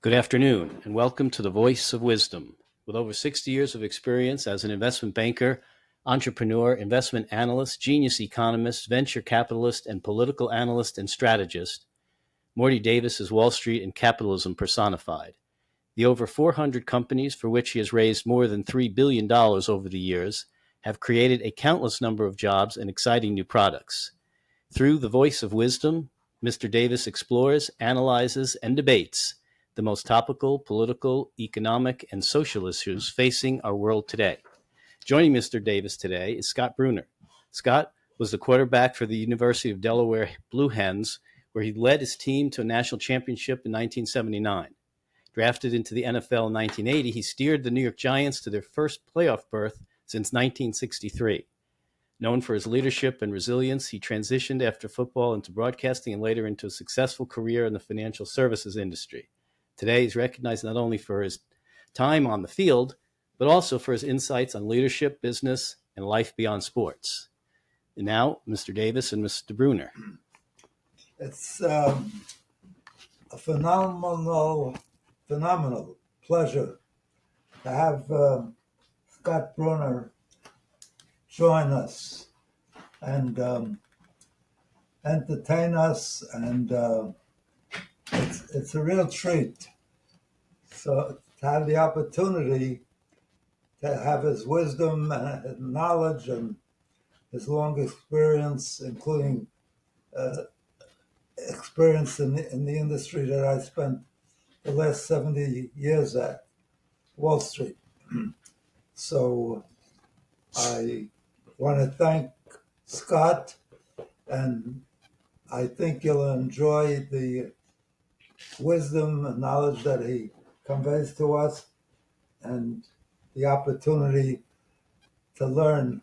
Good afternoon, and welcome to the Voice of Wisdom. With over 60 years of experience as an investment banker, entrepreneur, investment analyst, genius economist, venture capitalist, and political analyst and strategist, Morty Davis is Wall Street and capitalism personified. The over 400 companies for which he has raised more than $3 billion over the years have created a countless number of jobs and exciting new products. Through the Voice of Wisdom, Mr. Davis explores, analyzes, and debates the most topical political, economic, and social issues facing our world today. Joining Mr. Davis today is Scott Brunner. Scott was the quarterback for the University of Delaware Blue Hens, where he led his team to a national championship in 1979. Drafted into the NFL in 1980, he steered the New York Giants to their first playoff berth since 1963. Known for his leadership and resilience, he transitioned after football into broadcasting and later into a successful career in the financial services industry. Today, he's recognized not only for his time on the field, but also for his insights on leadership, business, and life beyond sports. And now, Mr. Davis and Mr. Brunner. It's a phenomenal pleasure to have Scott Brunner join us and entertain us, and it's a real treat. So to have the opportunity to have his wisdom and his knowledge and his long experience, including experience in the industry that I spent the last 70 years at, Wall Street. So I want to thank Scott, and I think you'll enjoy the wisdom and knowledge that he conveys to us and the opportunity to learn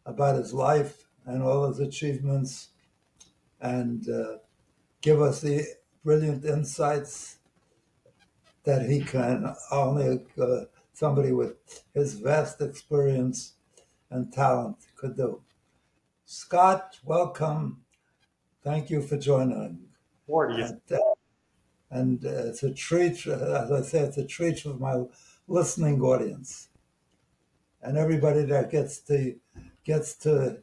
about his life and all his achievements and give us the brilliant insights that he can only somebody with his vast experience and talent could do. Scott, welcome. Thank you for joining. Morty, And it's a treat, as I say, it's a treat for my listening audience and everybody that gets to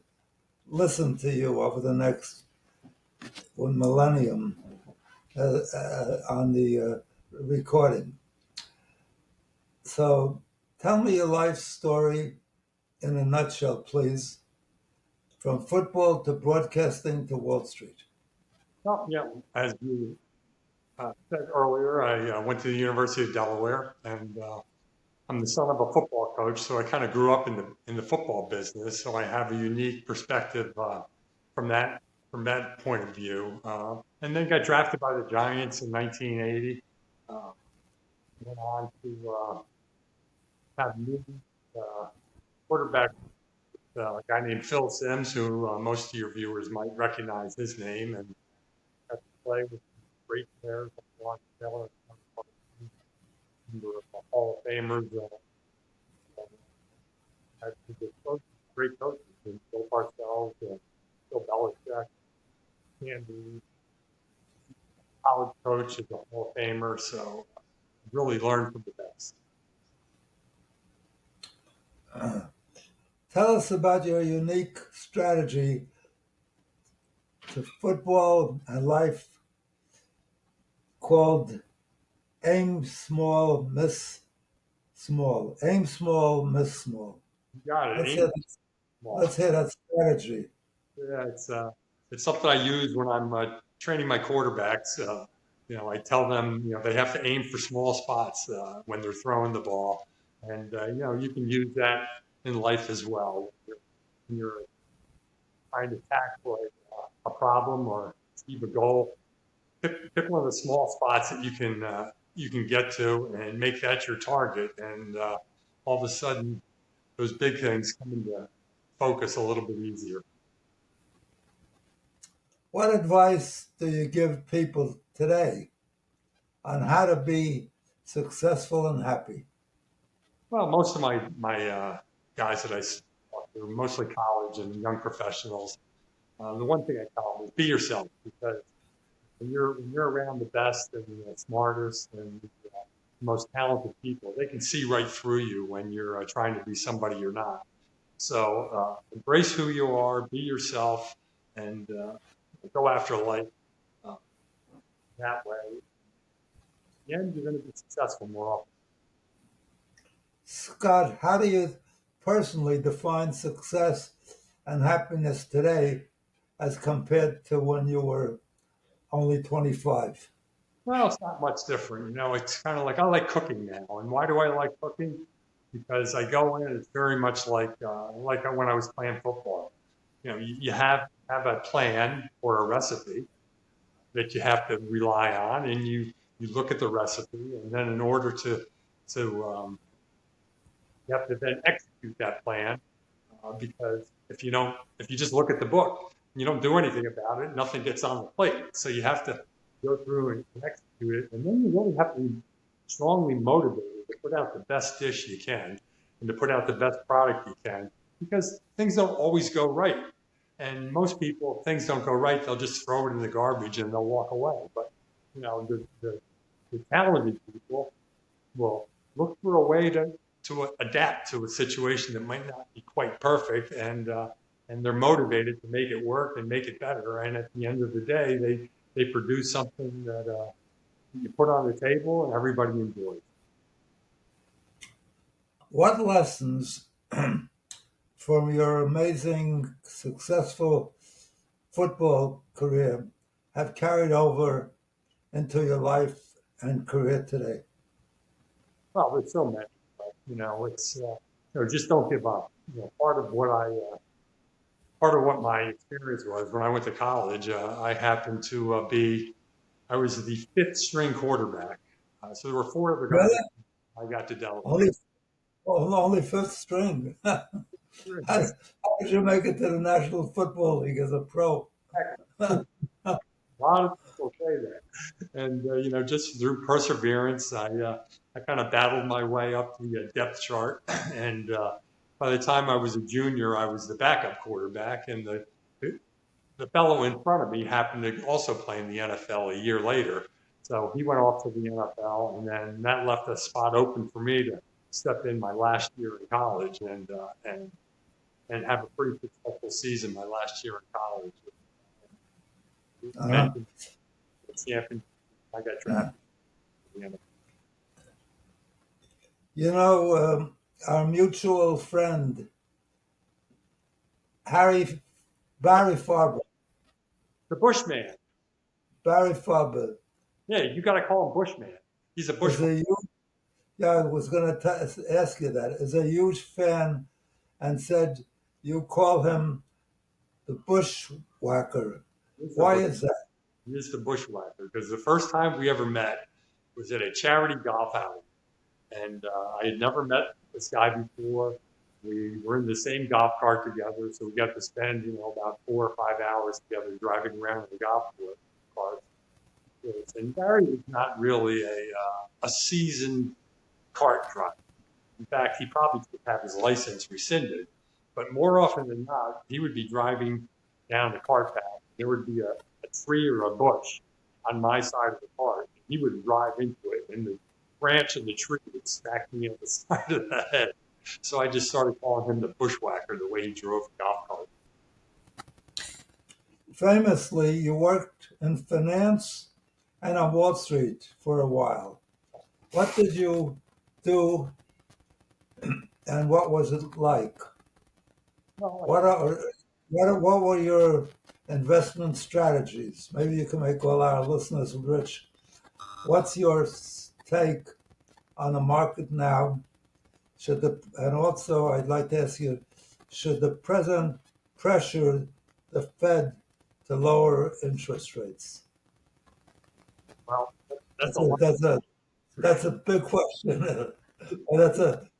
listen to you over the next one millennium on the recording. So tell me your life story in a nutshell, please, from football to broadcasting to Wall Street. well, yeah, as you said earlier, I went to the University of Delaware, and I'm the son of a football coach, so I kind of grew up in the football business. So I have a unique perspective from that point of view. And then got drafted by the Giants in 1980. Went on to have new quarterback, a guy named Phil Simms, who most of your viewers might recognize his name, and got to play with great players like Ron Taylor, number of Hall of Famers, had some good coaches, great coaches, and Bill Parcells, Bill Belichick, Andy, college coach is a Hall of Famer, so really learned from the best. Tell us about your unique strategy to football and life called Aim Small, Miss Small. Aim small, miss small. You got Let's it. hear, let's hear that strategy. Yeah, it's something I use when I'm training my quarterbacks. I tell them, they have to aim for small spots when they're throwing the ball, and you can use that in life as well. When you're trying to tackle a problem or achieve a goal, pick one of the small spots that you can get to and make that your target, and all of a sudden those big things come into focus a little bit easier. What advice do you give people today on how to be successful and happy? Well, most of my guys that I talk to, mostly college and young professionals, the one thing I tell them is be yourself, because when you're around the best and the smartest and the most talented people, they can see right through you when you're trying to be somebody you're not. So embrace who you are, be yourself, and go after life uh, that way. In the end, you're going to be successful more often. Scott, how do you personally define success and happiness today as compared to when you were only 25? Well, it's not much different. You know, it's kind of like I like cooking now. And why do I like cooking? Because I go in, it's very much like when I was playing football. You know, you have a plan or a recipe that you have to rely on, and you look at the recipe, and then in order to you have to then execute that plan because if you just look at the book and you don't do anything about it, nothing gets on the plate. So you have to go through and execute it, and then you really have to be strongly motivated to put out the best dish you can and to put out the best product you can because things don't always go right. And most people, if things don't go right, they'll just throw it in the garbage and they'll walk away. But you know, the talented people will look for a way to adapt to a situation that might not be quite perfect, and they're motivated to make it work and make it better. And at the end of the day, they produce something that you put on the table and everybody enjoys. What lessons from your amazing, successful football career have carried over into your life and career today? Well, there's so many, but you know, it's just don't give up. You know, part of what my experience was when I went to college. I happened to I was the fifth string quarterback. So there were four other guys Really? I got to Delaware. Only, only fifth string. How did you make it to the National Football League as a pro? A lot of people say that, and you know, just through perseverance, I kind of battled my way up the depth chart, and by the time I was a junior, I was the backup quarterback, and the fellow in front of me happened to also play in the NFL a year later. So he went off to the NFL, and then that left a spot open for me to step in my last year in college and have a pretty successful season my last year in college. You Uh, mentioned the champion. I got drafted. you know, our mutual friend, Harry Barry Farber, The Bushman. Barry Farber Yeah, you got to call him Bushman. He's a is bushman. a huge, yeah, I was going to ask you that, is a huge fan and said you call him the bushwhacker. He's the Why bush. is that? He is the bushwhacker because the first time we ever met was at a charity golf outing, and I had never met this guy before. We were in the same golf cart together, so we got to spend about 4 or 5 hours together driving around in the golf cart. And Barry was not really a seasoned kart driver. In fact, he probably could have his license rescinded. But more often than not, he would be driving down the cart path. There would be a tree or a bush on my side of the cart. He would drive into it, and the branch of the tree would smack me on the side of the head. So I just started calling him the bushwhacker the way he drove the golf cart. Famously, you worked in finance and on Wall Street for a while. What did you do and what was it like? Well, What are what were your investment strategies? Maybe you can make all our listeners rich. What's your take on the market now? And also I'd like to ask you, should the president pressure the Fed to lower interest rates? well, that's That's a a lot. that's a that's a big question.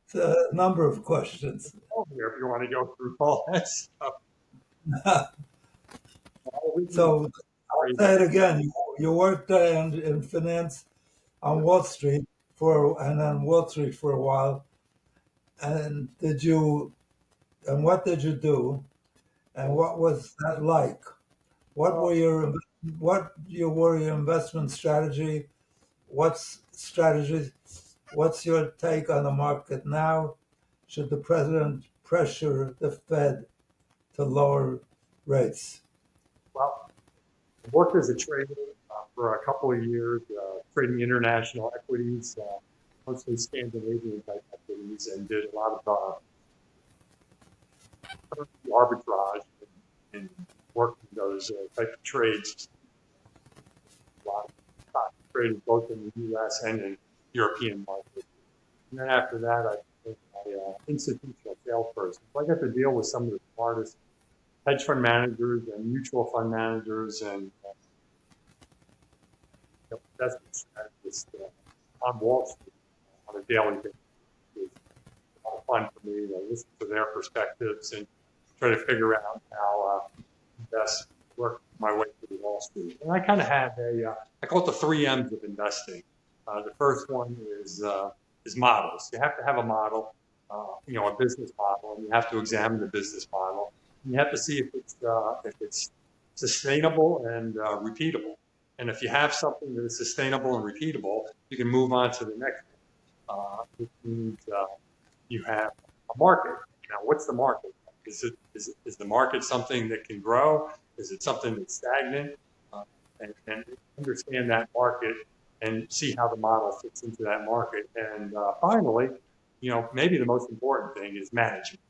It's a number of questions. Here if you want to go through all that stuff. So I'll say it again. You worked in finance on Wall Street and on Wall Street for a while. And what did you do? And what was that like? What Well, were your investment what were your investment strategy? What's strategy? What's your take on the market now? Should the president pressure the Fed to lower rates? Well, I worked as a trader for a couple of years, trading international equities, mostly Scandinavian type equities, and did a lot of currency arbitrage and working those type of trades. A lot of stock traded both in the U.S. and in European markets. And then after that, I became an institutional salesperson. So I got to deal with some of the smartest hedge fund managers and mutual fund managers and investment strategists on Wall Street on a daily basis. It was a lot of fun for me to listen to their perspectives and try to figure out how best work my way through Wall Street. And I kind of had I call it the three M's of investing. The first one is models. You have to have a model, a business model, and you have to examine the business model. And you have to see if it's sustainable and repeatable. And if you have something that is sustainable and repeatable, you can move on to the next one, which means you have a market. Now, what's the market? Is the market something that can grow? Is it something that's stagnant? And understand that market and see how the model fits into that market. And finally, maybe the most important thing is management.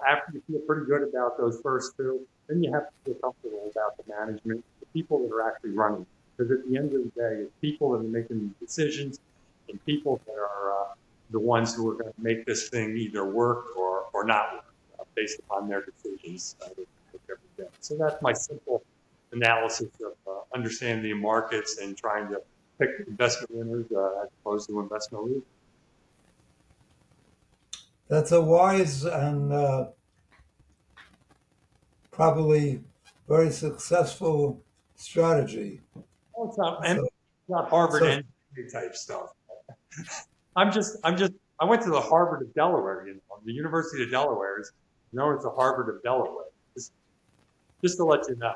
After you feel pretty good about those first two, then you have to feel comfortable about the management, the people that are actually running. Because at the end of the day, it's people that are making these decisions and people that are the ones who are going to make this thing either work or not work based upon their decisions every day. So that's my simple analysis of understanding the markets and trying to pick investment winners as opposed to investment losers. That's a wise and probably very successful strategy. Well, it's So, not Harvard so MBA type stuff. I went to the Harvard of Delaware, the University of Delaware is known as the Harvard of Delaware. Just to let you know.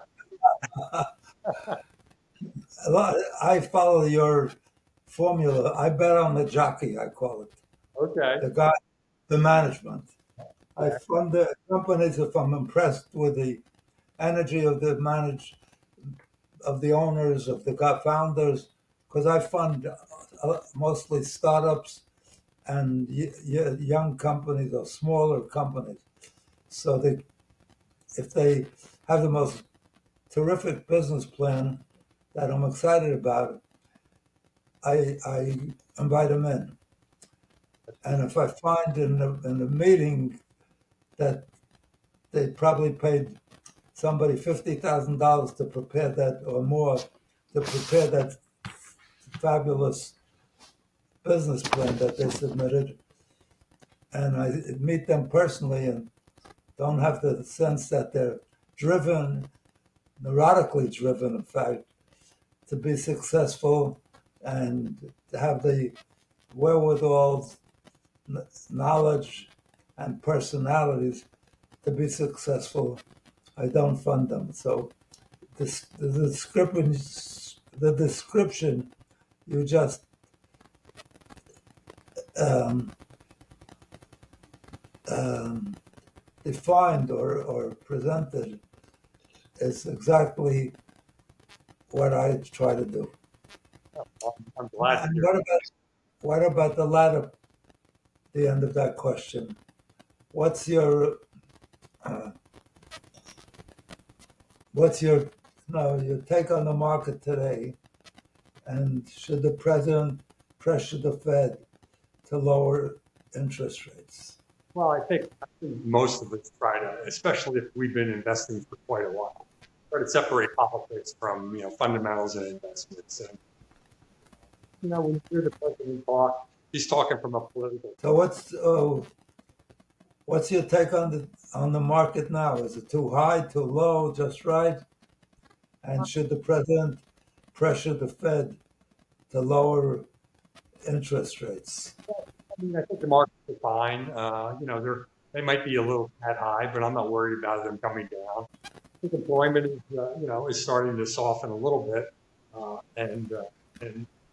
I follow your formula. I bet on the jockey, I call it. Okay. The guy, the management. I Yeah. fund the companies if I'm impressed with the energy of the owners, of the founders, because I fund mostly startups and young companies or smaller companies. So if they have the most terrific business plan that I'm excited about, I invite them in. And if I find in the meeting that they probably paid somebody $50,000 to prepare that or more to prepare that fabulous business plan that they submitted, and I meet them personally and don't have the sense that they're driven, neurotically driven, in fact, to be successful and to have the wherewithal, knowledge, and personalities to be successful, I don't fund them. So the description you just um, um, defined or presented is exactly what I try to do. I'm glad to And hear. what about the end of that question? What's your uh, what's your your take on the market today? And should the president pressure the Fed to lower interest rates? Well, I think most of us try to, especially if we've been investing for quite a while, try to separate politics from fundamentals and investments. And when you hear the president talk, he's talking from a political. So what's your take on the market now? Is it too high, too low, just right? And should the president pressure the Fed to lower interest rates? I think the markets are fine. They might be a little tad high, but I'm not worried about them coming down. think employment is, is starting to soften a little bit, and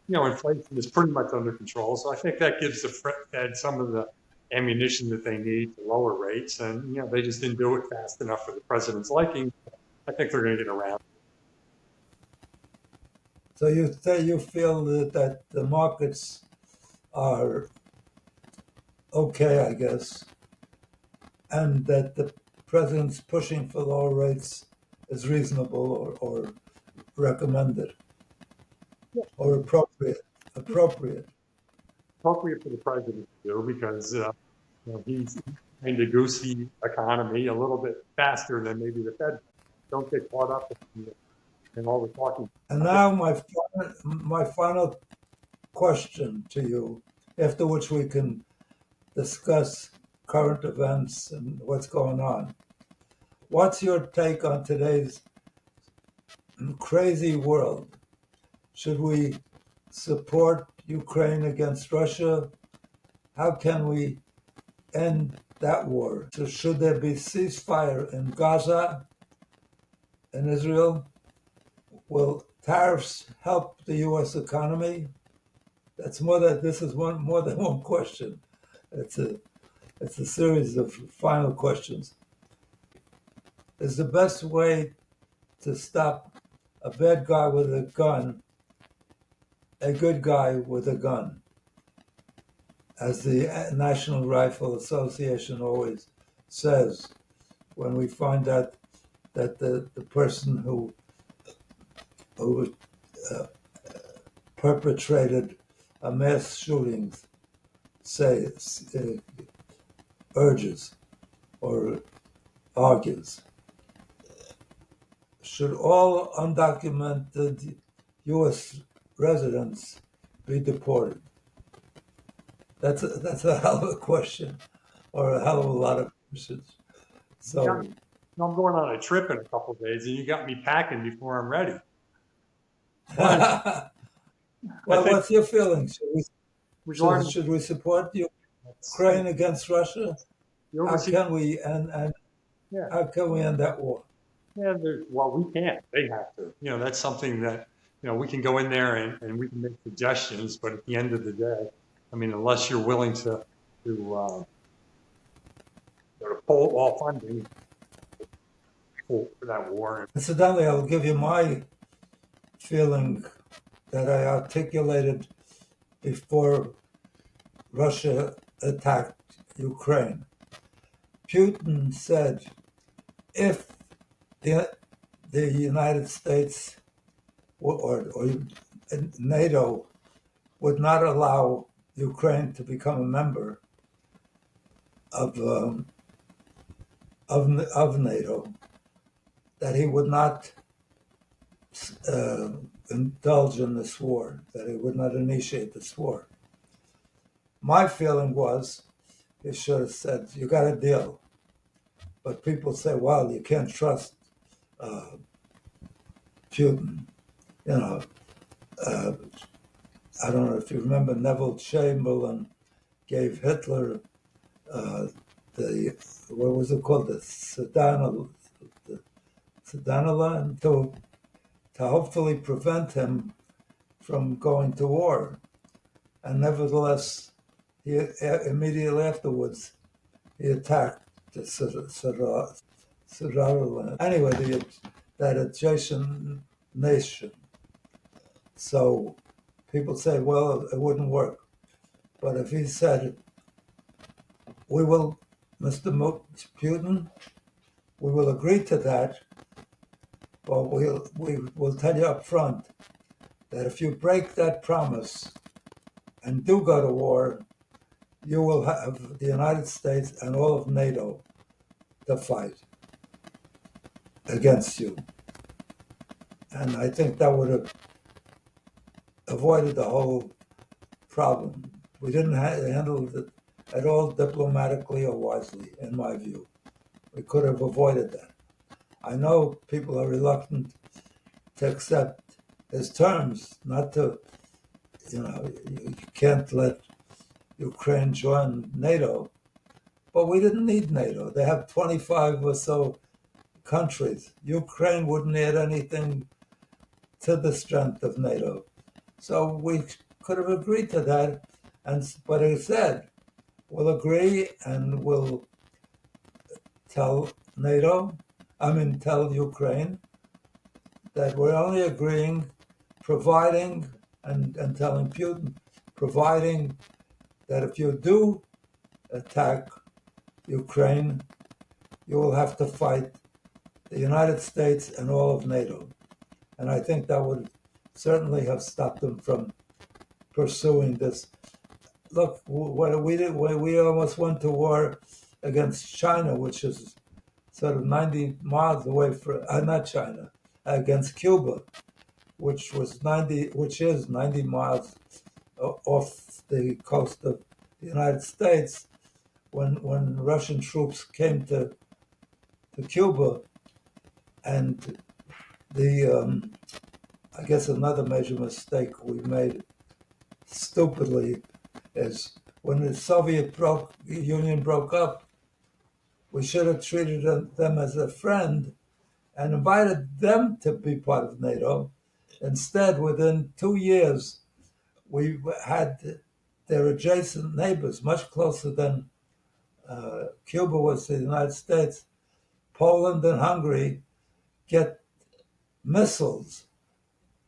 inflation is pretty much under control. So I think that gives the Fed some of the ammunition that they need to lower rates, and they just didn't do it fast enough for the president's liking. I think they're going to get around. So you say you feel that the markets are okay, I guess, and that the president's pushing for lower rates is reasonable or recommended or appropriate. Appropriate for the president to do because he's trying to goose the economy a little bit faster than maybe the Fed. Don't get caught up in all the talking. And now my final question to you, after which we can discuss current events and what's going on. What's your take on today's crazy world? Should we support Ukraine against Russia? How can we end that war? So should there be ceasefire in Gaza, in Israel? Will tariffs help the U.S. economy? This is more than one question. It's a series of final questions. Is the best way to stop a bad guy with a gun a good guy with a gun? As the National Rifle Association always says, when we find out that the person who perpetrated a mass shooting urges or argues, should all undocumented U.S. residents be deported? That's a hell of a question, or a hell of a lot of questions. So I'm going on a trip in a couple of days, and you got me packing before I'm ready. well, what's your feeling? Should we support Ukraine against Russia? How can we how can we end that war? Yeah, well, we can't. They have to. That's something that we can go in there and we can make suggestions, but at the end of the day, I mean, unless you're willing to pull all funding for that war. Incidentally, I'll give you my feeling that I articulated before Russia attacked Ukraine. Putin said, if the United States or NATO would not allow Ukraine to become a member of NATO, that he would not indulge in this war, that he would not initiate this war. My feeling was he should have said, you got a deal. But people say, well, you can't trust Putin. I don't know if you remember, Neville Chamberlain gave Hitler what was it called, the Sudanala, to hopefully prevent him from going to war. And nevertheless, he immediately afterwards, he attacked the Sudanala. Anyway, that adjacent nation. So people say, well, it wouldn't work. But if he said, we will, Mr. Putin, we will agree to that, but we will tell you up front that if you break that promise and do go to war, you will have the United States and all of NATO to fight against you. And I think that would have avoided the whole problem. We didn't handle it at all diplomatically or wisely, in my view. We could have avoided that. I know people are reluctant to accept his terms, not to, you can't let Ukraine join NATO. But we didn't need NATO. They have 25 or so countries. Ukraine wouldn't add anything to the strength of NATO. So we could have agreed to that, but it said, we'll agree and we'll tell tell Ukraine that we're only agreeing, providing, and telling Putin, providing that if you do attack Ukraine, you will have to fight the United States and all of NATO. And I think that would certainly have stopped them from pursuing this. Look, what we did, we almost went to war against China, which is sort of 90 miles away from, not China, against Cuba, which is 90 miles off the coast of the United States. When Russian troops came to Cuba, and I guess another major mistake we made stupidly is when the Soviet Union broke up, we should have treated them as a friend and invited them to be part of NATO. Instead, within 2 years, we had their adjacent neighbors, much closer than Cuba was to the United States. Poland and Hungary get missiles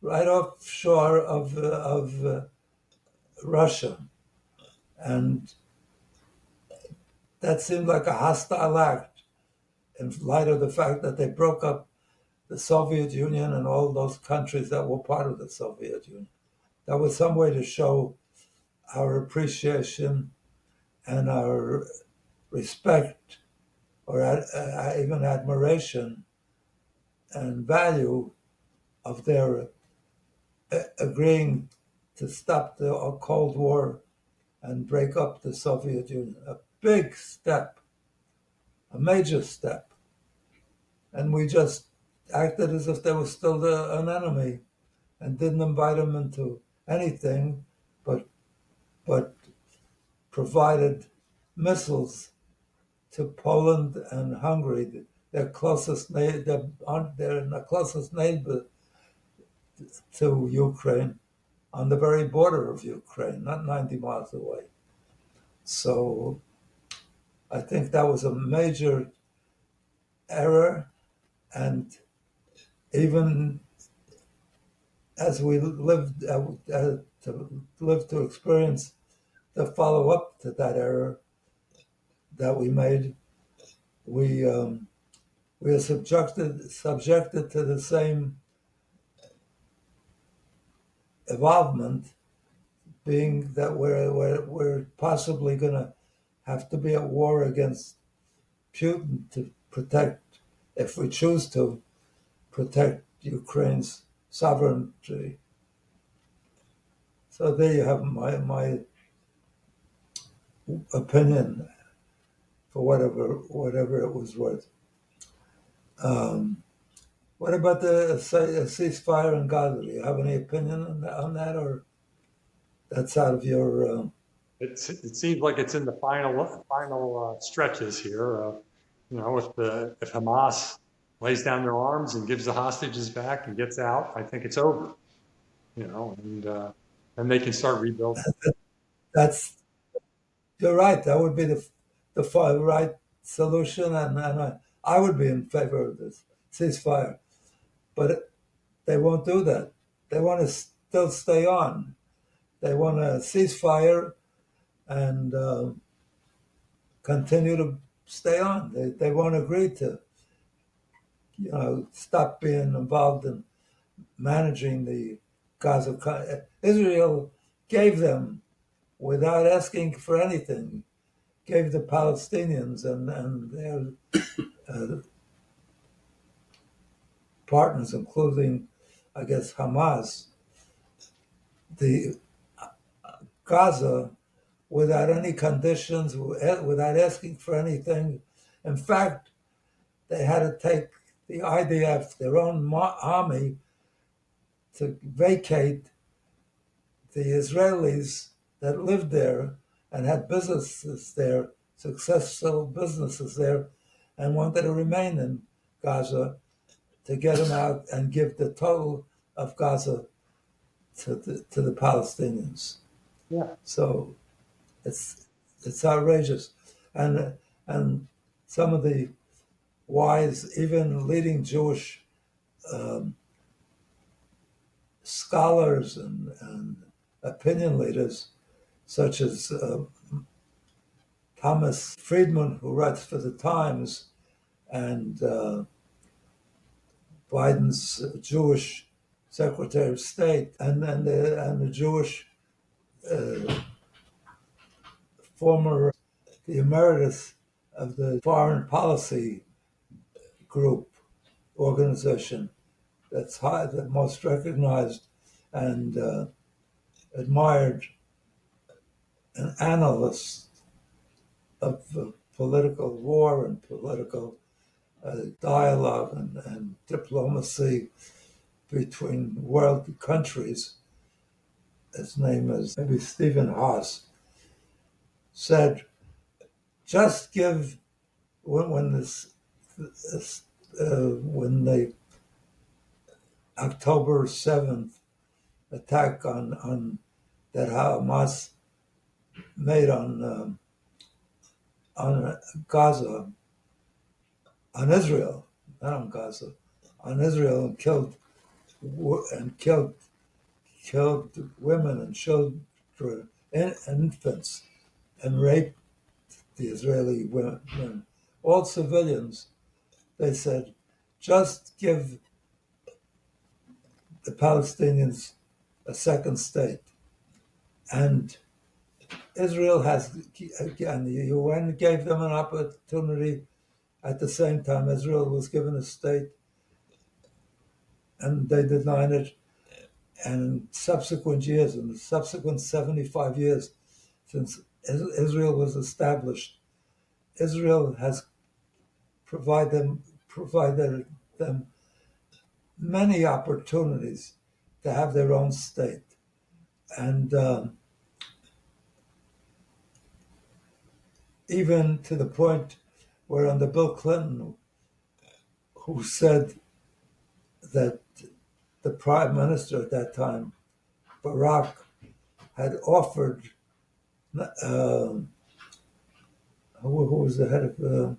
right offshore of Russia. And that seemed like a hostile act in light of the fact that they broke up the Soviet Union and all those countries that were part of the Soviet Union. That was some way to show our appreciation and our respect, or even admiration and value of their agreeing to stop the Cold War and break up the Soviet Union. A big step, a major step. And we just acted as if they were still an enemy and didn't invite them into anything, but provided missiles to Poland and Hungary, their closest neighbor to Ukraine, on the very border of Ukraine, not 90 miles away. So I think that was a major error, and even as we lived to experience the follow-up to that error that we made, we are subjected to the same involvement, being that we're possibly going to have to be at war against Putin to protect, if we choose to, protect Ukraine's sovereignty. So there you have my opinion, for whatever it was worth. What about the ceasefire in Gaza? Do you have any opinion on that, or that's out of your? It seems like it's in the final stretches here. If Hamas lays down their arms and gives the hostages back and gets out, I think it's over. And they can start rebuilding. You're right. That would be the right solution, and I would be in favor of this ceasefire. But they won't do that. They want to still stay on. They want a ceasefire and continue to stay on. They won't agree to, stop being involved in managing the Gaza. Israel gave them, without asking for anything, gave the Palestinians and their partners, including, I guess, Hamas, the Gaza, without any conditions, without asking for anything. In fact, they had to take the IDF, their own army, to vacate the Israelis that lived there and had businesses there, successful businesses there, and wanted to remain in Gaza to get them out and give the total of Gaza to the Palestinians. Yeah. So it's outrageous, and some of the wise, even leading Jewish um, scholars and opinion leaders, such as Thomas Friedman, who writes for the Times, and Biden's Jewish Secretary of State, and the Jewish uh, former the emeritus of the Foreign Policy Group organization that's high, the most recognized and admired an analyst of political war and political dialogue and diplomacy between world countries. His name is maybe Stephen Haas. Said, just give when when the October 7th attack on that Hamas made on Gaza, on Israel, not on Gaza, on Israel, and killed women and children and infants, and raped the Israeli women, all civilians. They said, just give the Palestinians a second state. And Israel has, again, the UN gave them an opportunity. At the same time, Israel was given a state, and they denied it. And in subsequent years, in the subsequent 75 years since Israel was established, Israel has provided them many opportunities to have their own state. And even to the point where under Bill Clinton, who said that the prime minister at that time, Barack, had offered, who was the head of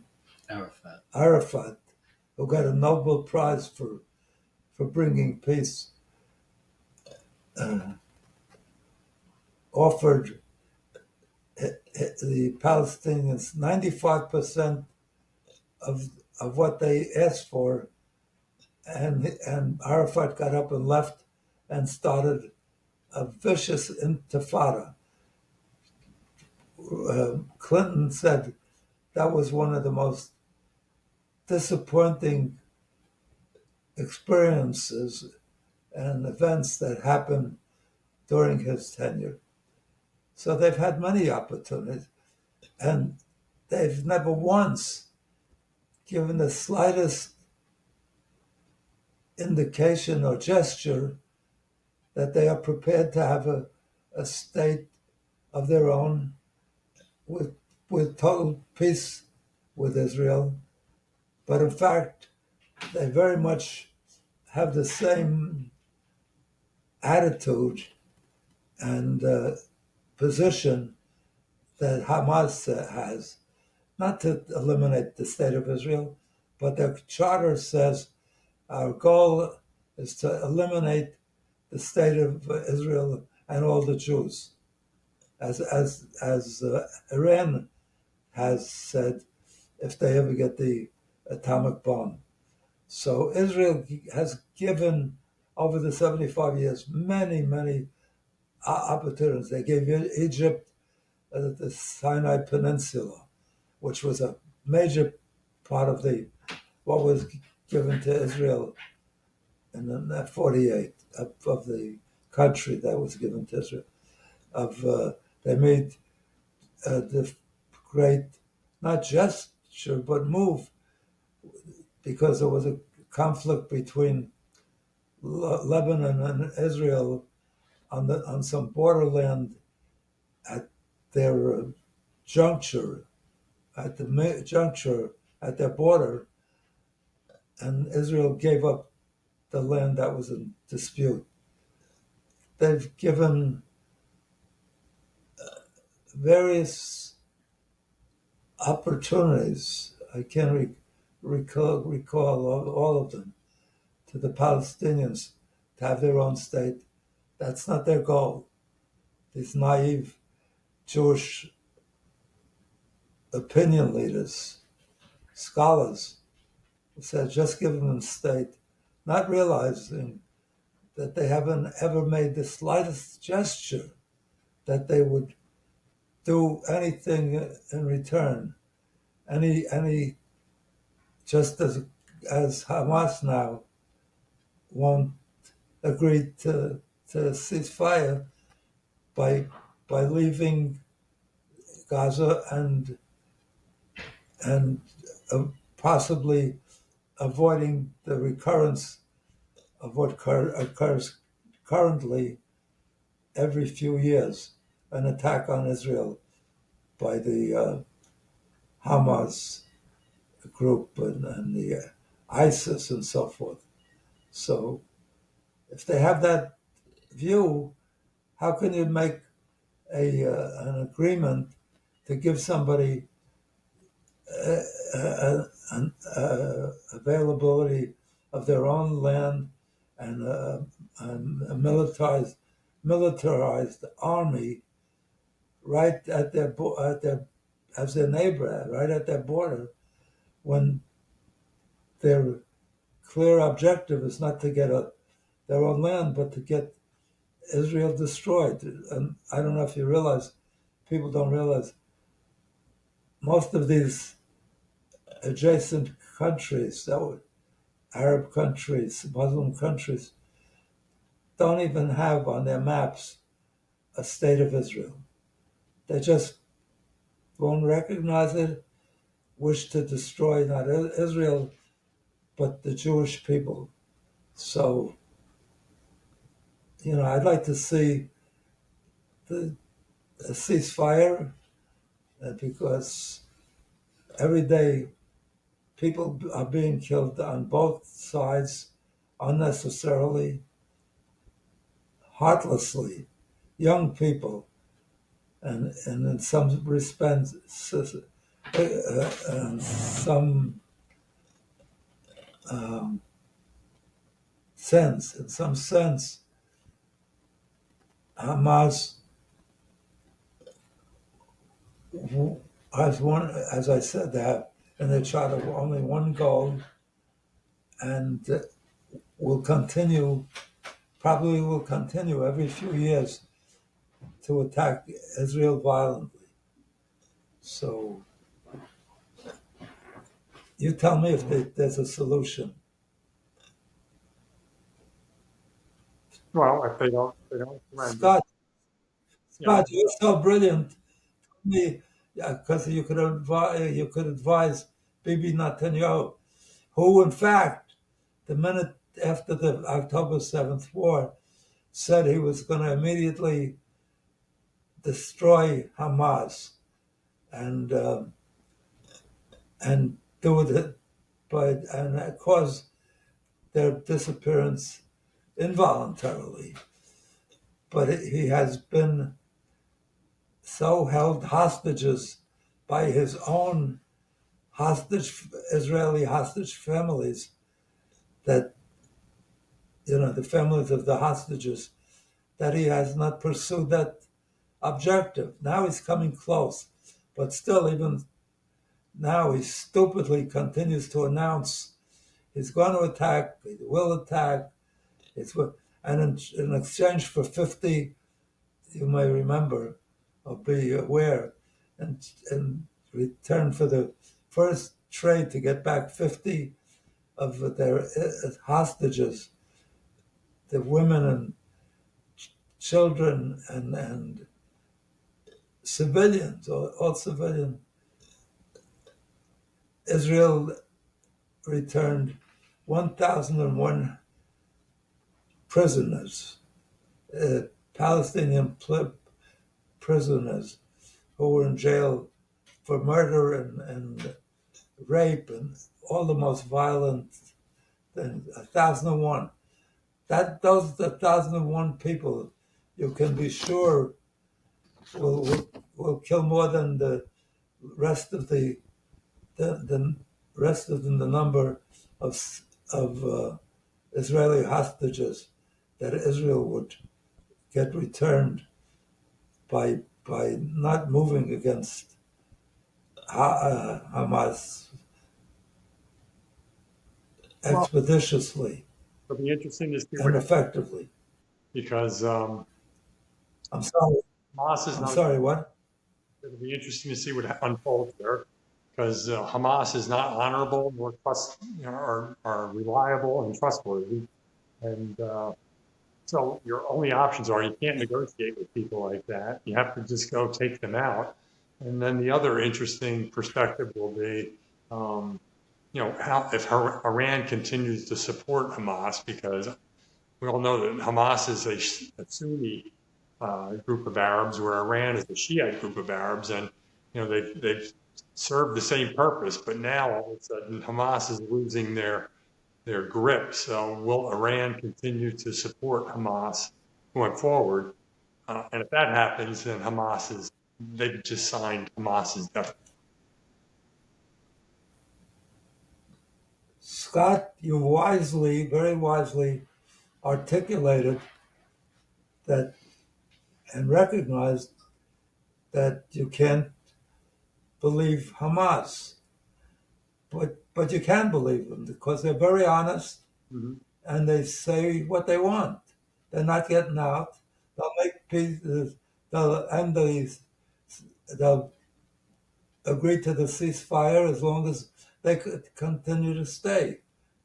Arafat, who got a Nobel Prize for bringing peace, offered the Palestinians 95% of what they asked for, and Arafat got up and left and started a vicious intifada. Clinton said that was one of the most disappointing experiences and events that happened during his tenure. So they've had many opportunities, and they've never once given the slightest indication or gesture that they are prepared to have a state of their own with total peace with Israel. But in fact, they very much have the same attitude and position that Hamas has, not to eliminate the state of Israel, but their charter says our goal is to eliminate the state of Israel and all the Jews, as Iran has said, if they ever get the atomic bomb. So Israel has given, over the 75 years, many opportunities. They gave Egypt the Sinai Peninsula, which was a major part of what was given to Israel in the 48 of the country that was given to Israel. They made the great, not gesture, but move, because there was a conflict between Lebanon and Israel on some borderland at their juncture, at their border, and Israel gave up the land that was in dispute. They've given various opportunities. I can't recall all of them, to the Palestinians to have their own state. That's not their goal. These naive Jewish opinion leaders, scholars, who said just give them a state, not realizing that they haven't ever made the slightest gesture that they would do anything in return. Any just as Hamas now won't agree to ceasefire by leaving Gaza and possibly avoiding the recurrence of what occurs currently every few years, an attack on Israel by the Hamas group and the ISIS and so forth. So if they have that view, how can you make an agreement to give somebody an availability of their own land and a militarized army right at their as their neighbor, right at their border, when their clear objective is not to get their own land, but to get Israel destroyed. And I don't know if you realize, people don't realize, most of these adjacent countries, Arab countries, Muslim countries, don't even have on their maps a state of Israel. They just won't recognize it, wish to destroy not Israel, but the Jewish people. So, I'd like to see a ceasefire because every day people are being killed on both sides unnecessarily, heartlessly, young people, and in some respects, some sense, Hamas has one, as I said, they have in their charter only one goal, and probably will continue every few years to attack Israel violently. So you tell me if there's a solution. Well, if they don't surrender. Scott, you're so brilliant. Me, because you could advise Bibi Netanyahu, who in fact, the minute after the October 7th war, said he was going to immediately destroy Hamas and do it, and cause their disappearance involuntarily. But he has been so held hostages by his own Israeli hostage families that, the families of the hostages, that he has not pursued that objective. Now he's coming close, but still, even now, he stupidly continues to announce he's going to attack, he will attack, and in exchange for 50, you may remember or be aware, and in return for the first trade to get back 50 of their hostages, the women and children and civilians, all civilian. Israel returned 1,001 prisoners, Palestinian prisoners who were in jail for murder and rape and all the most violent then 1,001. Those 1,001 people, you can be sure will kill more than the rest of the rest of the number of Israeli hostages that Israel would get returned by not moving against Hamas Well, expeditiously it'll be interesting to see and effectively. because I'm sorry. Hamas is I'm not. sorry. What? It'll be interesting to see what unfolds there, because Hamas is not honorable nor are reliable and trustworthy, and so your only options are you can't negotiate with people like that. You have to just go take them out. And then the other interesting perspective will be, how if Iran continues to support Hamas, because we all know that Hamas is a Sunni group of Arabs, where Iran is a Shiite group of Arabs, and they've served the same purpose. But now all of a sudden, Hamas is losing their grip. So will Iran continue to support Hamas going forward? And if that happens, then they've just signed Hamas's death. Scott, you very wisely articulated that and recognized that you can't believe Hamas, but you can believe them because they're very honest Mm-hmm. and they say what they want. They're not getting out. They'll make peace. They'll end these. They'll agree to the ceasefire as long as they could continue to stay.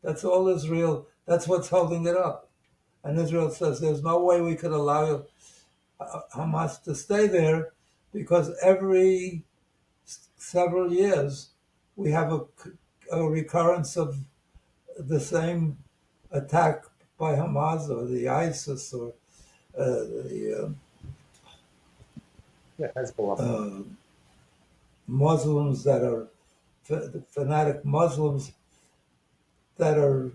That's all Israel. That's what's holding it up. And Israel says there's no way we could allow Hamas to stay there because every several years we have a recurrence of the same attack by Hamas or the ISIS or the Hezbollah. Muslims that are fanatic Muslims that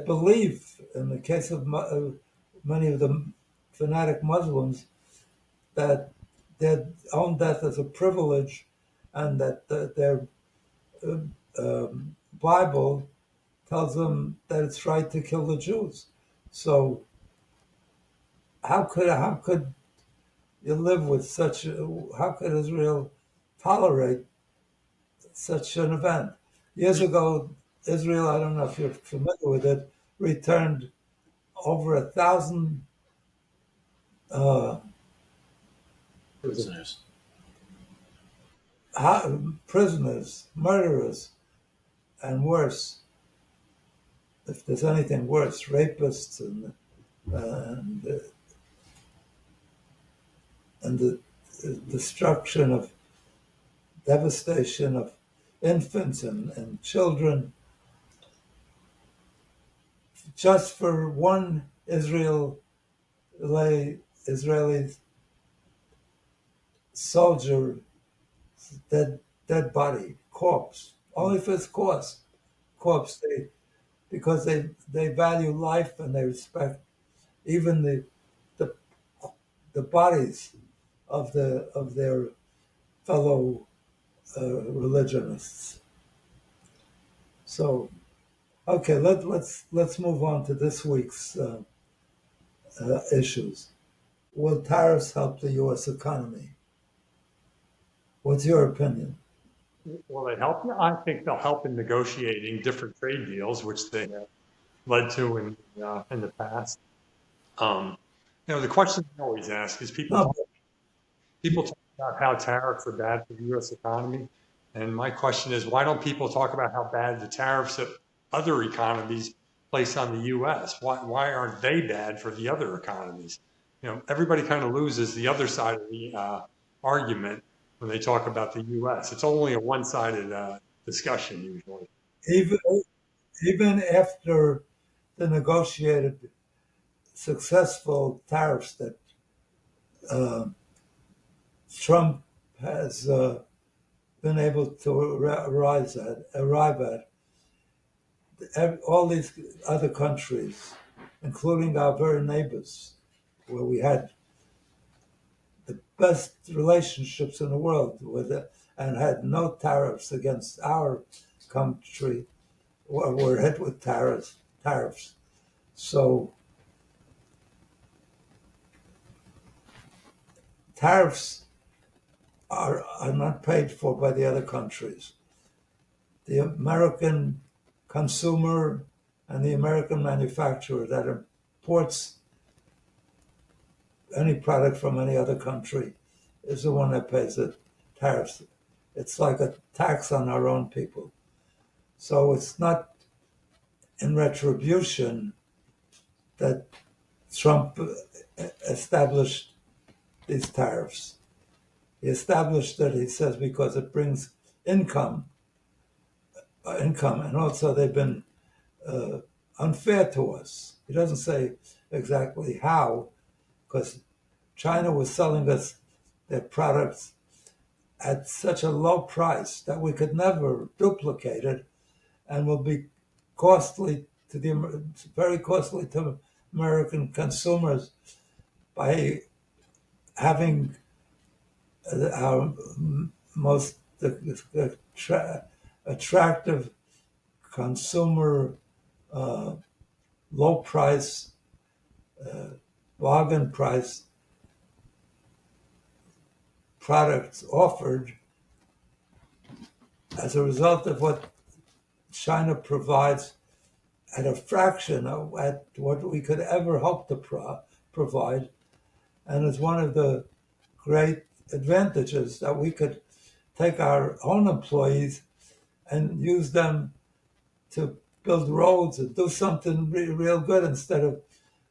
believe, in the case of many of the fanatic Muslims, that their own death is a privilege, and that their Bible tells them that it's right to kill the Jews. So how could you live with such? How could Israel tolerate such an event? Years ago, Israel, I don't know if you're familiar with it, returned over 1,000 Prisoners. prisoners, murderers, and worse. If there's anything worse, rapists and the destruction of devastation of infants and children, just for one Israeli soldier dead body, corpse, only for his corpse. Because they value life and they respect even the the bodies of their fellow religionists. So, okay, let's move on to this week's issues. Will tariffs help the U.S. economy? What's your opinion? Will they help you? I think they'll help in negotiating different trade deals, which they have led to in the past. The question I always ask is No, people talk about how tariffs are bad for the U.S. economy, and my question is, why don't people talk about how bad the tariffs that other economies place on the U.S.? Why aren't they bad for the other economies? Everybody kind of loses the other side of the argument when they talk about the U.S. It's only a one-sided discussion usually. even after the negotiated successful tariffs that Trump has been able to arrive at, all these other countries, including our very neighbors, where we had the best relationships in the world with it and had no tariffs against our country, were hit with tariffs. So tariffs are not paid for by the other countries. The American consumer and the American manufacturer that imports any product from any other country is the one that pays the tariffs. It's like a tax on our own people. So it's not in retribution that Trump established these tariffs. He established it, he says, because it brings income, and also they've been unfair to us. He doesn't say exactly how, because China was selling us their products at such a low price that we could never duplicate it, and will be costly to very costly to American consumers by having our most attractive consumer low price, bargain price products offered as a result of what China provides at a fraction of at what we could ever hope to provide. And it's one of the great advantages that we could take our own employees and use them to build roads and do something real good instead of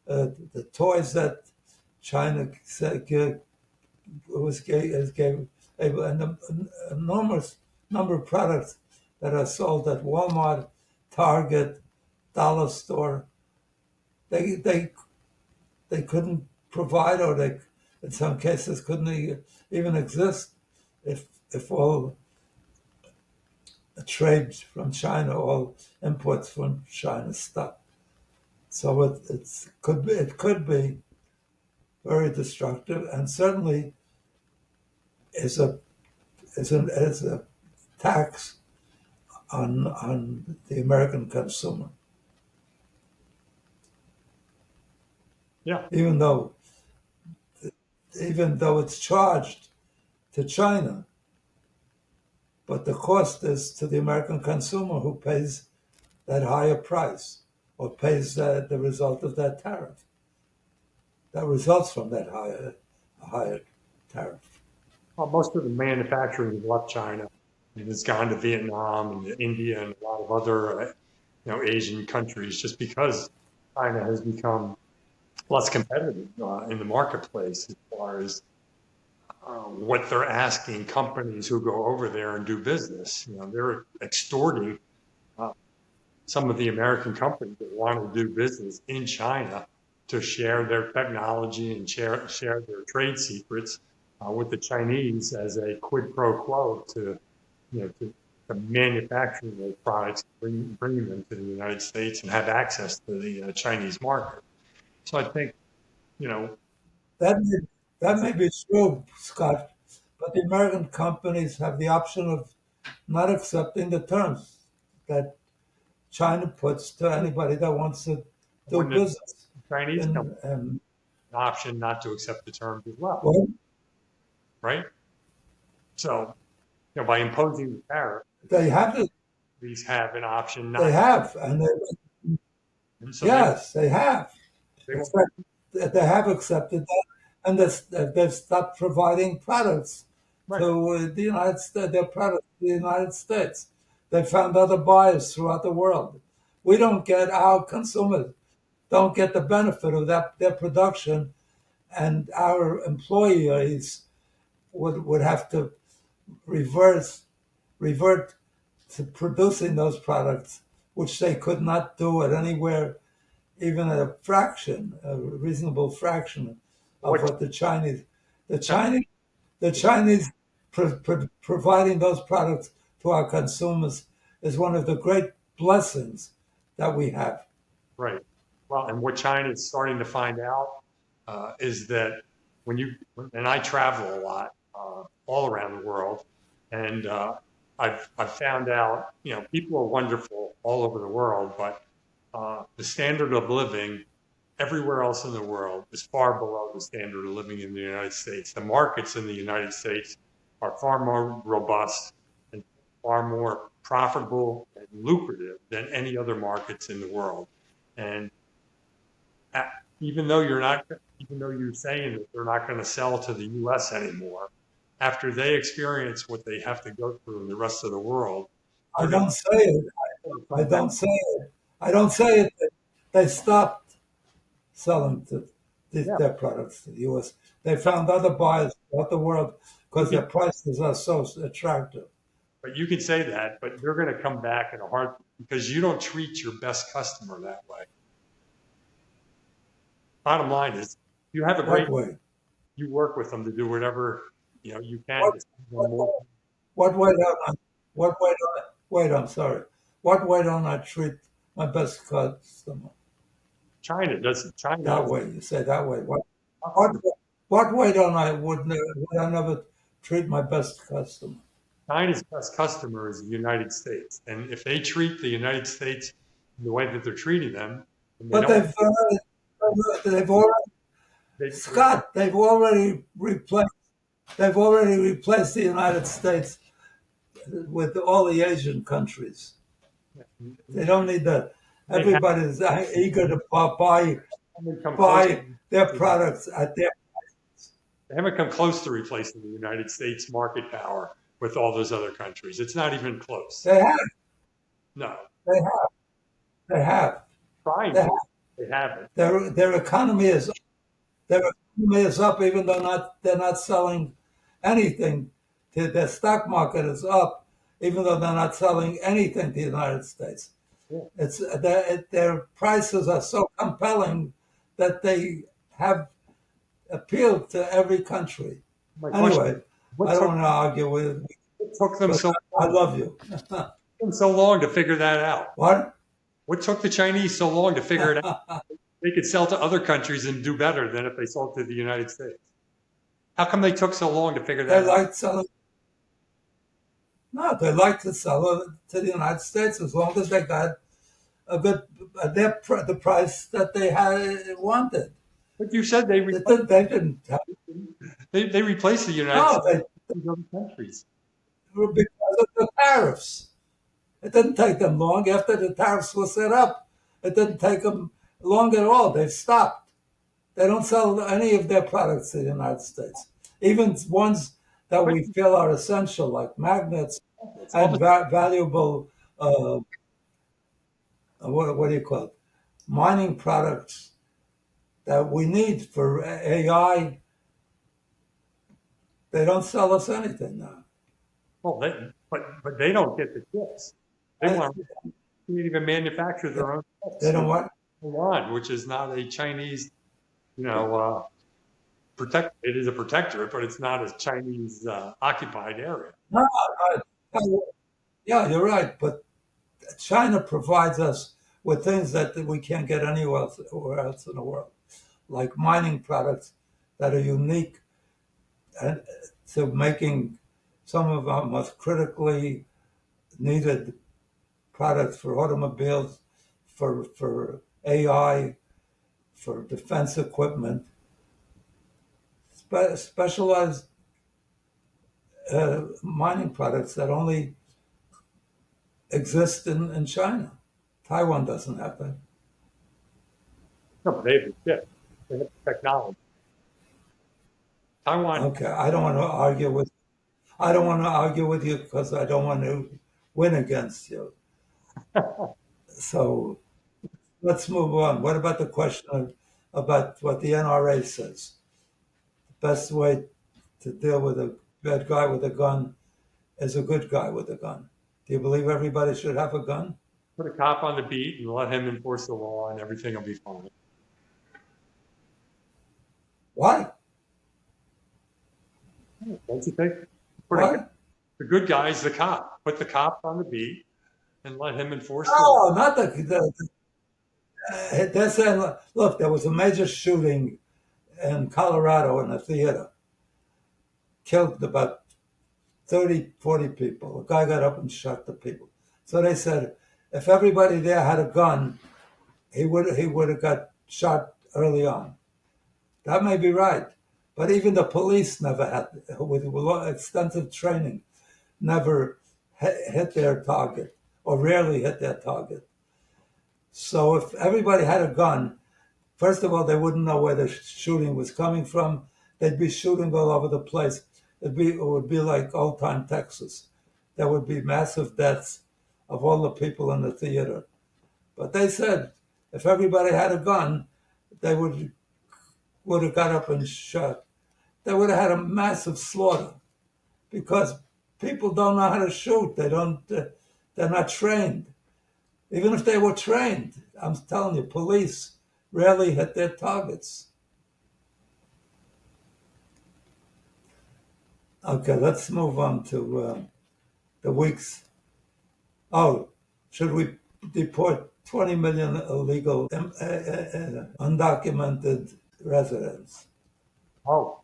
the toys that China gave an enormous number of products that are sold at Walmart, Target, Dollar Store. They couldn't provide, or they in some cases couldn't even exist if all trade from China, all imports from China stopped. So it could be very destructive, and certainly is a tax on the American consumer. Yeah. Even though it's charged to China, but the cost is to the American consumer who pays that higher price or pays the result of that tariff. That results from that higher tariff. Well, most of the manufacturing has left China and has gone to Vietnam and to India and a lot of other, Asian countries, just because China has become less competitive in the marketplace as far as what they're asking companies who go over there and do business. They're extorting some of the American companies that want to do business in China to share their technology and share their trade secrets with the Chinese as a quid pro quo to manufacture those products, bring them to the United States and have access to the Chinese market. So I think, That may be true, Scott, but the American companies have the option of not accepting the terms that China puts to anybody that wants to do when the business. Chinese companies have And an option not to accept the terms as well, well, right? So, by imposing the tariff, they have it. these have an option not They have, to. So yes, they have. they In won't. fact, they have accepted that, and they've stopped providing products Right. to the United States. Their products to the United States. They found other buyers throughout the world. We don't get our consumers don't get the benefit of their production, and our employees would have to revert to producing those products, which they could not do at anywhere, even at a reasonable fraction of what the Chinese providing those products to our consumers is one of the great blessings that we have. Right. Well, and what China is starting to find out is that and I travel a lot all around the world, and I've found out, people are wonderful all over the world, but the standard of living everywhere else in the world is far below the standard of living in the United States. The markets in the United States are far more robust and far more profitable and lucrative than any other markets in the world. And even though you're saying that they're not going to sell to the U.S. anymore, after they experience what they have to go through in the rest of the world, I they're going don't say it. I to don't say it. I don't say it. They stopped selling yeah. their products to the U.S. They found other buyers throughout the world because their prices are so attractive. But you can say that, but they're going to come back in a heartbeat because you don't treat your best customer that way. Bottom line is, you have a What great, way? you work with them to do whatever you can What, to save them what, more. what way don't I, what way don't I, wait, I'm sorry. What way don't I treat my best customer? China doesn't. That China, way, you say that way. What, what way don't I, would I never treat my best customer? China's best customer is the United States, and if they treat the United States the way that they're treating them, and they But don't, they've already, they, Scott, they've already replaced the United States with all the Asian countries. They don't need that. they have, Everybody's eager to buy haven't come close. buy their products at their. They haven't come close to replacing the United States market power with all those other countries. It's not even close. They have, No, they have, they have, trying they to. have. They haven't. Their economy is up, even though they're not selling anything. Their stock market is up, even though they're not selling anything to the United States. Yeah. It's their prices are so compelling that they have appealed to every country. My question Anyway, is, what I don't took, want to argue with. what took them But so I long, love you. to figure that out? What? What took the Chinese so long to figure it out? They could sell to other countries and do better than if they sold to the United States. How come they took so long to figure They that out? like selling. No, they like to sell it to the United States as long as they got a good the price that they had wanted. But you said They didn't have, they replaced the United no, States with other countries. because of the tariffs. It didn't take them long after the tariffs were set up. It didn't take them long at all. They've stopped. They don't sell any of their products to the United States, even ones that But we feel are essential, like magnets it's all and valuable. What do you call it? Mining products that we need for AI. They don't sell us anything now. well, but they don't get the chips. They I- want to even manufacture their own chips. They don't want. Taiwan, which is not a Chinese, it is a protectorate, but it's not a Chinese occupied area. No, yeah, you're right. But China provides us with things that we can't get anywhere else in the world, like mining products that are unique to making some of our most critically needed products for automobiles, for AI, for defense equipment, specialized mining products that only exist in China. Taiwan doesn't have that. No, but they have the chip. They have the technology. Taiwan, Okay, I don't want to argue with. I don't want to argue with you because I don't want to win against you. So let's move on. What about the question about what the NRA says? The best way to deal with a bad guy with a gun is a good guy with a gun. Do you believe everybody should have a gun? put a cop on the beat and let him enforce the law, and everything will be fine. What? Don't you think? What? The good guy's the cop. Put the cop on the beat, and let him enforce the law. No, not they're saying, look, there was a major shooting in Colorado in a theater, killed about 30, 40 people. A guy got up and shot the people. So they said, if everybody there had a gun, he would have got shot early on. That may be right, but even the police never had, with extensive training, never hit their target, or rarely hit their target. So if everybody had a gun, first of all, they wouldn't know where the shooting was coming from. They'd be shooting all over the place. It would be like old time Texas. There would be massive deaths of all the people in the theater. But they said if everybody had a gun, they would have got up and shot. They would have had a massive slaughter because people don't know how to shoot. They don't. They're not trained. Even if they were trained, I'm telling you, police rarely hit their targets. Okay, let's move on to the weeks. Oh, should we deport 20 million illegal, undocumented residents? Oh,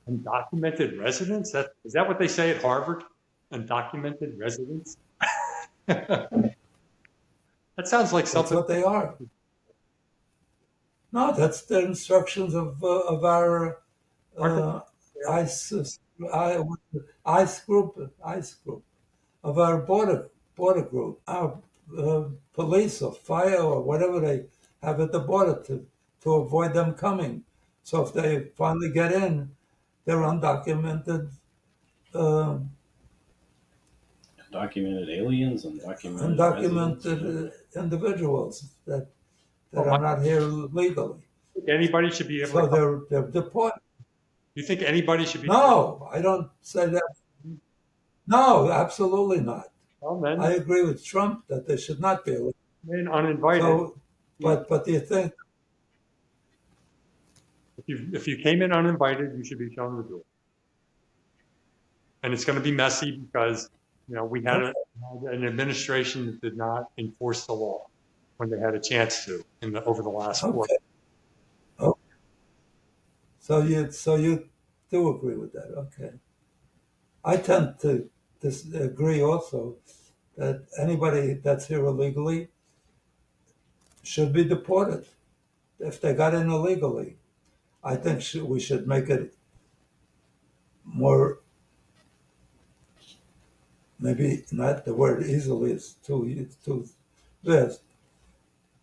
undocumented residents? Is that what they say at Harvard? Undocumented residents? That sounds like That's something. what they are. No, that's the instructions of our ICE, ICE group, of our border group, our police or fire or whatever they have at the border to avoid them coming. So if they finally get in, they're undocumented Documented aliens and documented undocumented individuals that Oh, are not here legally. anybody should be able So to. they're deported. You think anybody should be? No, I don't say that. No, absolutely not. Well, then, I agree with Trump that they should not be illegal. uninvited. So, but do you think? If you came in uninvited, you should be shown the door. And it's going to be messy because we had an administration that did not enforce the law when they had a chance to over the last 4 Okay. Oh, so you do agree with that? Okay. I tend to disagree also that anybody that's here illegally should be deported if they got in illegally. I think we should make it more, maybe not the word easily, it's too vast,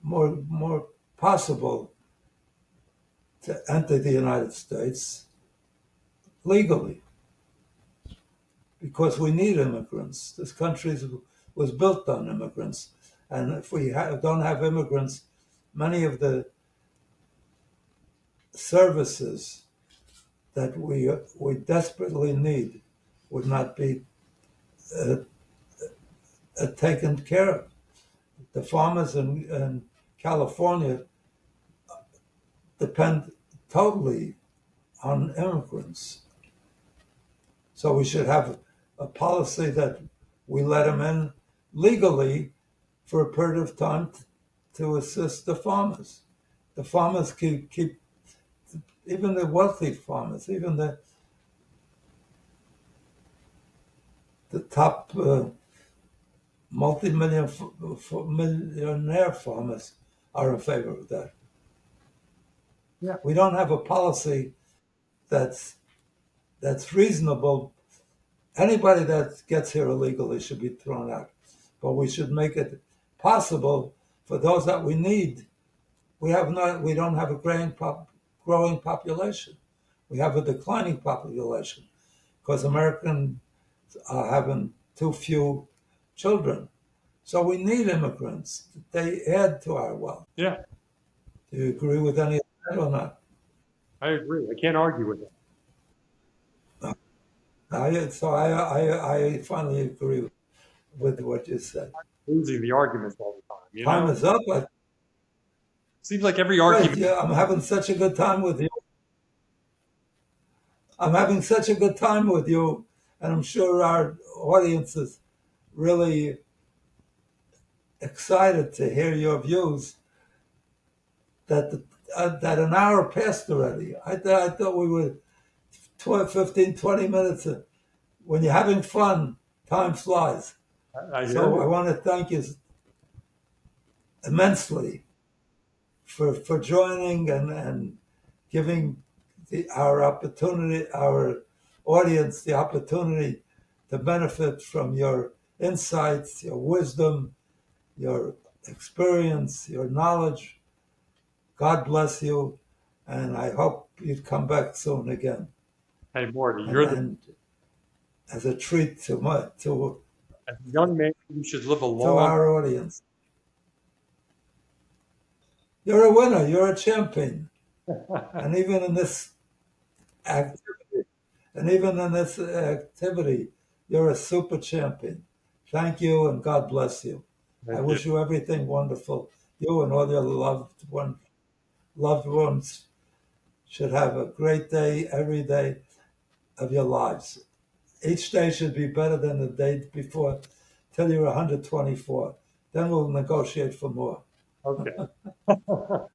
more possible to enter the United States legally, because we need immigrants. This country was built on immigrants, and if we don't have immigrants, many of the services that we desperately need would not be uh, taken care of. The farmers in California depend totally on immigrants. So we should have a policy that we let them in legally for a period of time to assist the farmers. The farmers keep even the wealthy farmers, even the top millionaire farmers are in favor of that. Yeah. We don't have a policy that's reasonable. Anybody that gets here illegally should be thrown out, but we should make it possible for those that we need. We don't have a growing population. We have a declining population because Americans are having too few children. So we need immigrants. They add to our wealth. Yeah, Do you agree with any of that or not? I agree. I can't argue with that. I finally agree with what you said. Losing the arguments all the time. Time is up. Seems like every argument. Yeah, I'm having such a good time with you. I'm having such a good time with you, and I'm sure our audience is really excited to hear your views that an hour passed already. I thought we were 15, 20 minutes. When you're having fun, time flies. I hear So I you. want to thank you immensely for joining and giving our audience the opportunity to benefit from your insights, your wisdom, your experience, your knowledge. God bless you, and I hope you'd come back soon again. Hey, Morty, And as a treat as a young man, you should live a to long. our audience, you're a winner. You're a champion, and even in this activity, you're a super champion. Thank you, and God bless you. I Thank you. wish you everything wonderful. You and all your loved ones should have a great day every day of your lives. Each day should be better than the day before till you're 124. Then we'll negotiate for more. Okay.